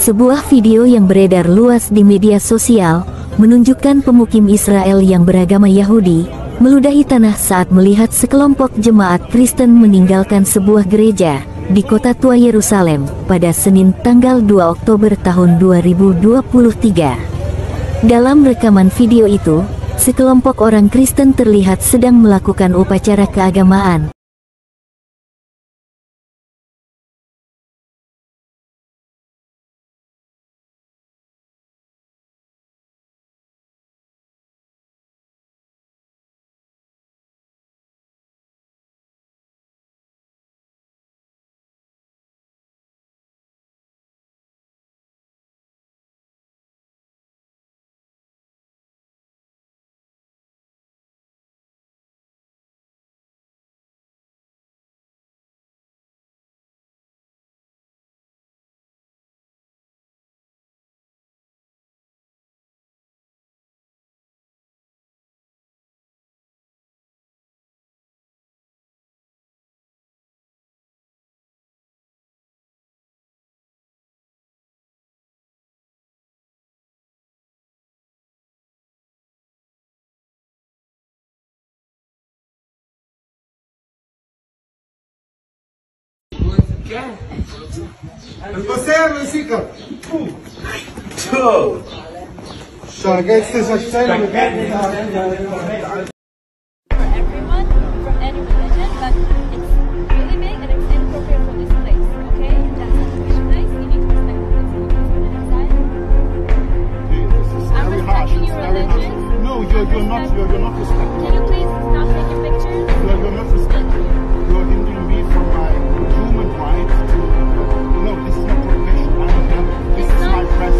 Sebuah video yang beredar luas di media sosial menunjukkan pemukim Israel yang beragama Yahudi meludahi tanah saat melihat sekelompok jemaat Kristen meninggalkan sebuah gereja di kota tua Yerusalem pada Senin tanggal 2 Oktober tahun 2023. Dalam rekaman video itu, sekelompok orang Kristen terlihat sedang melakukan upacara keagamaan. البصير والسكر شو قاعد تستشعر everyone from any religion, but it's really big and it's inappropriate for this place, okay? That's not nice, you need to respect the place. I'm respecting your religion. No, you're not respecting. Can you please stop taking pictures? You're not respecting. You're hindering me from my human right to. No, this is not provocation. This is my dress.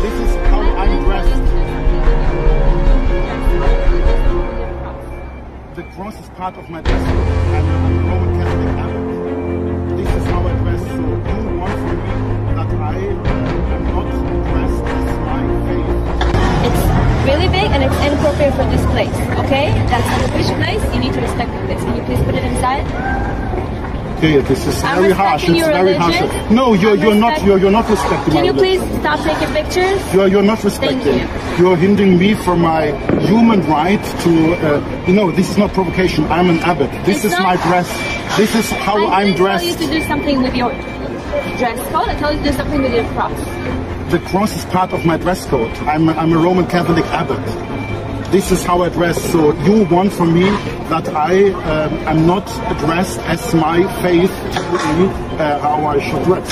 This is how I'm dressed. The cross is part of my dress. I'm a Roman Catholic abbot. This is how I dress. So you want from me that I am not dressed as my faith. It's really big and it's inappropriate for this place, okay? That's a Jewish place, you need to respect the place. Can you please put it inside? Okay, this is very harsh. It's very harsh. No, you're not respecting. Can you please stop taking pictures? You're not respecting. Thank You're hindering me from my human right to. This is not provocation. I'm an abbot. This is my dress. This is how I'm dressed. I didn't tell you to do something with your dress code. I told you to do something with your cross. The cross is part of my dress code. I'm a Roman Catholic abbot. This is how I dress. So you want from me that I am not dressed as my faith how I should dress.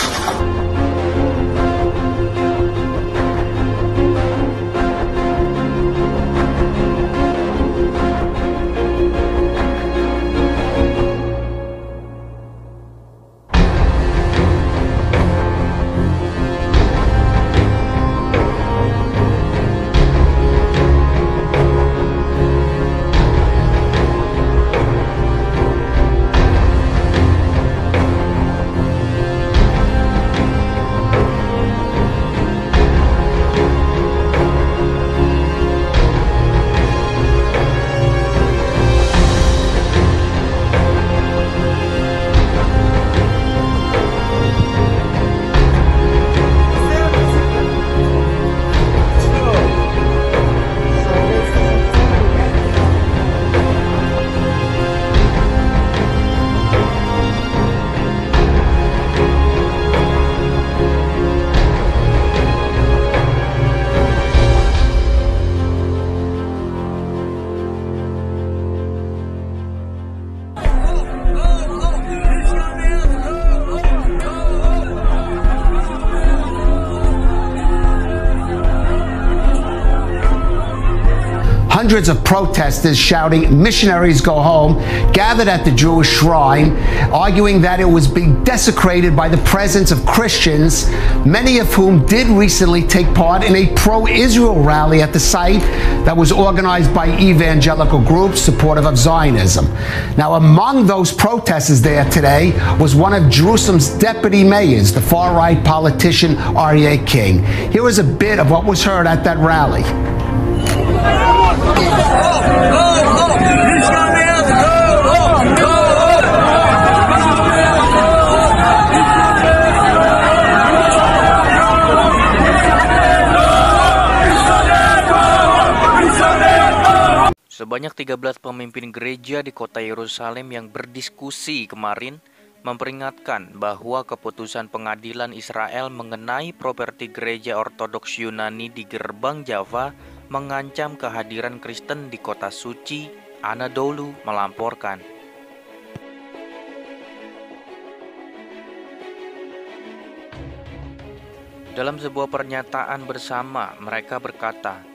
hundreds of protesters shouting, "Missionaries go home," gathered at the Jewish shrine, arguing that it was being desecrated by the presence of Christians, many of whom did recently take part in a pro-Israel rally at the site that was organized by evangelical groups supportive of Zionism. Now, among those protesters there today was one of Jerusalem's deputy mayors, the far-right politician Aryeh King. Here is a bit of what was heard at that rally. Sebanyak 13 pemimpin gereja di kota Yerusalem yang berdiskusi kemarin memperingatkan bahwa keputusan pengadilan Israel mengenai properti gereja Ortodoks Yunani di Gerbang Java mengancam kehadiran Kristen di kota suci. Anadolu melamporkan. Dalam sebuah pernyataan bersama, mereka berkata,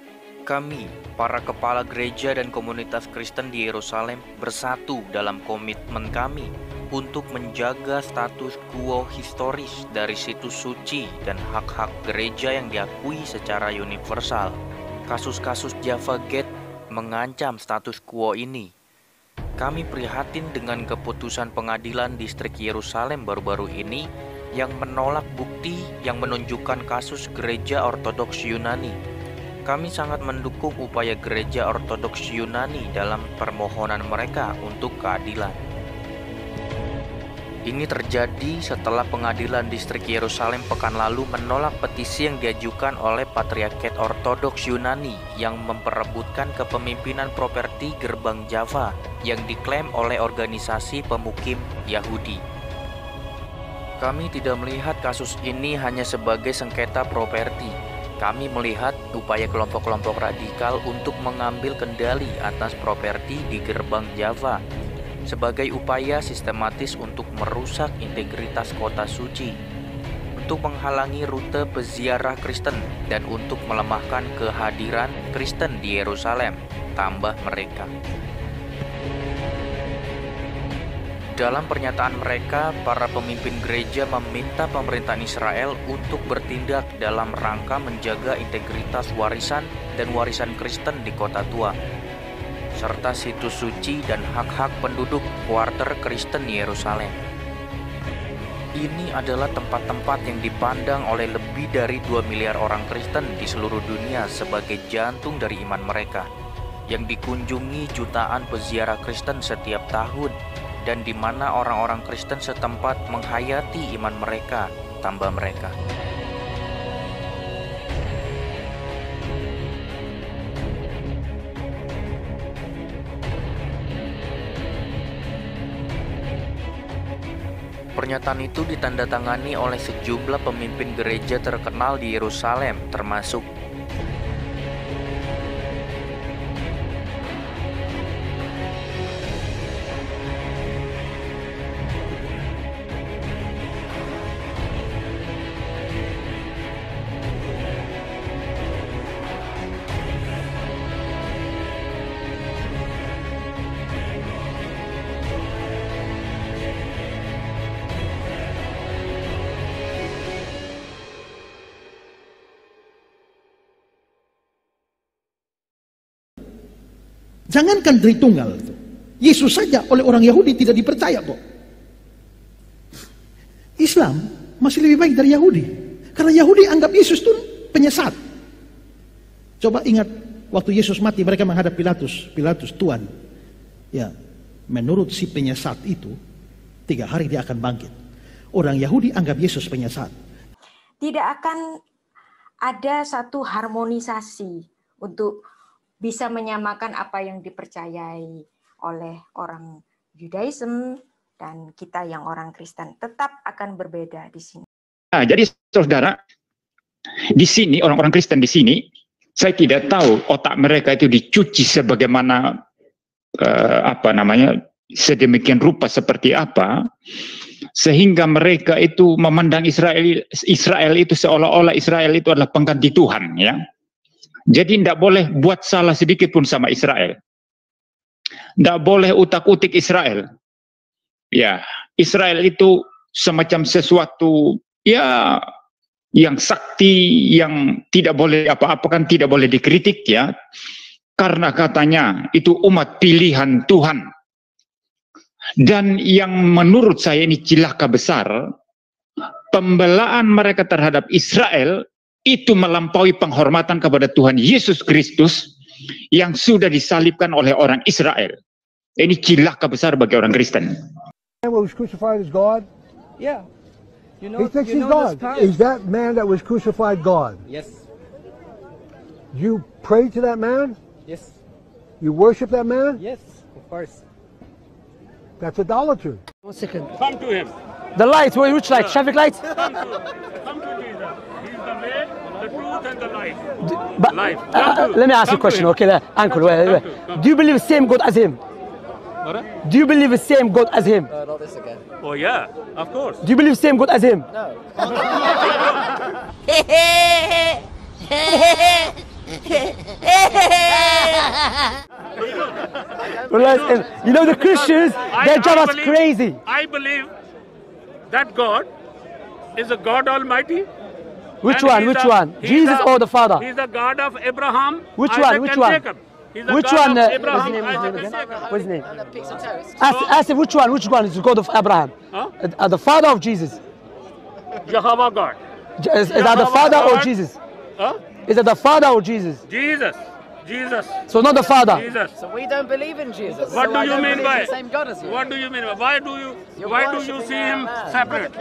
"Kami, para kepala gereja dan komunitas Kristen di Yerusalem, bersatu dalam komitmen kami untuk menjaga status quo historis dari situs suci dan hak-hak gereja yang diakui secara universal. Kasus-kasus Java Gate mengancam status quo ini. Kami prihatin dengan keputusan pengadilan distrik Yerusalem baru-baru ini yang menolak bukti yang menunjukkan kasus gereja Ortodoks Yunani. Kami sangat mendukung upaya gereja Ortodoks Yunani dalam permohonan mereka untuk keadilan." Ini terjadi setelah pengadilan distrik Yerusalem pekan lalu menolak petisi yang diajukan oleh Patriarkat Ortodoks Yunani yang memperebutkan kepemimpinan properti Gerbang Java yang diklaim oleh organisasi pemukim Yahudi. "Kami tidak melihat kasus ini hanya sebagai sengketa properti. Kami melihat upaya kelompok-kelompok radikal untuk mengambil kendali atas properti di Gerbang Java sebagai upaya sistematis untuk merusak integritas kota suci, untuk menghalangi rute peziarah Kristen, dan untuk melemahkan kehadiran Kristen di Yerusalem," tambah mereka. Dalam pernyataan mereka, para pemimpin gereja meminta pemerintahan Israel untuk bertindak dalam rangka menjaga integritas warisan dan warisan Kristen di kota tua, serta situs suci dan hak-hak penduduk kuarter Kristen Yerusalem. Ini adalah tempat-tempat yang dipandang oleh lebih dari 2 miliar orang Kristen di seluruh dunia sebagai jantung dari iman mereka, yang dikunjungi jutaan peziarah Kristen setiap tahun, dan di mana orang-orang Kristen setempat menghayati iman mereka, tambah mereka. Pernyataan itu ditandatangani oleh sejumlah pemimpin gereja terkenal di Yerusalem, termasuk Jangankan Tritunggal, Yesus saja oleh orang Yahudi tidak dipercaya kok. Islam masih lebih baik dari Yahudi, karena Yahudi anggap Yesus itu penyesat. Coba ingat waktu Yesus mati, mereka menghadap Pilatus, "Tuan, ya, menurut si penyesat itu 3 hari dia akan bangkit." Orang Yahudi anggap Yesus penyesat. Tidak akan ada satu harmonisasi untuk bisa menyamakan apa yang dipercayai oleh orang Judaism dan kita yang orang Kristen. Tetap akan berbeda di sini. Nah, jadi saudara, di sini orang-orang Kristen di sini, saya tidak tahu otak mereka itu dicuci sebagaimana sedemikian rupa seperti apa, sehingga mereka itu memandang Israel itu seolah-olah Israel itu adalah pengganti Tuhan, ya. Jadi tidak boleh buat salah sedikit pun sama Israel. Tidak boleh utak-utik Israel. Ya, Israel itu semacam sesuatu ya yang sakti, yang tidak boleh apa-apa, kan tidak boleh dikritik ya. Karena katanya itu umat pilihan Tuhan. Dan yang menurut saya ini cilaka besar, pembelaan mereka terhadap Israel itu melampaui penghormatan kepada Tuhan Yesus Kristus yang sudah disalibkan oleh orang Israel. Ini cilaka besar bagi orang Kristen. Man was crucified as God? Yeah. You know, He thinks you he's know God. Is that man that was crucified God? Yes. You pray to that man? Yes. You worship that man? Yes, of course. That's idolatry. 1 second. Come to him. The light, which light? Traffic light? Come to Jesus. He is the way, the truth, and the life. But, Life. let me ask you a question, okay? Uncle, wait. Do you believe the same God as him? What? Do you believe the same God as him? Not this again. Oh yeah, of course. Do you believe the same God as him? No. You know the Christians, they drive us crazy. I believe that God is a God Almighty. Which one? Which one? Jesus or the Father? He's the God of Abraham. Which Isaac, one? Which and one? Jacob. He's the Which God one? of What's his Abraham, name? Isaac, and Again? Jacob. What's his name? Ask which one? Which one is the God of Abraham? Huh? The Father of Jesus? Jehovah God. Is that the Father or Jesus? Huh? Is that the Father or Jesus? Jesus. Jesus. So not the Father. Jesus. So we don't believe in Jesus. What So do I you don't mean believe by in the same God as you? What do you mean by? Why do you You're see worshipping him a man. separate?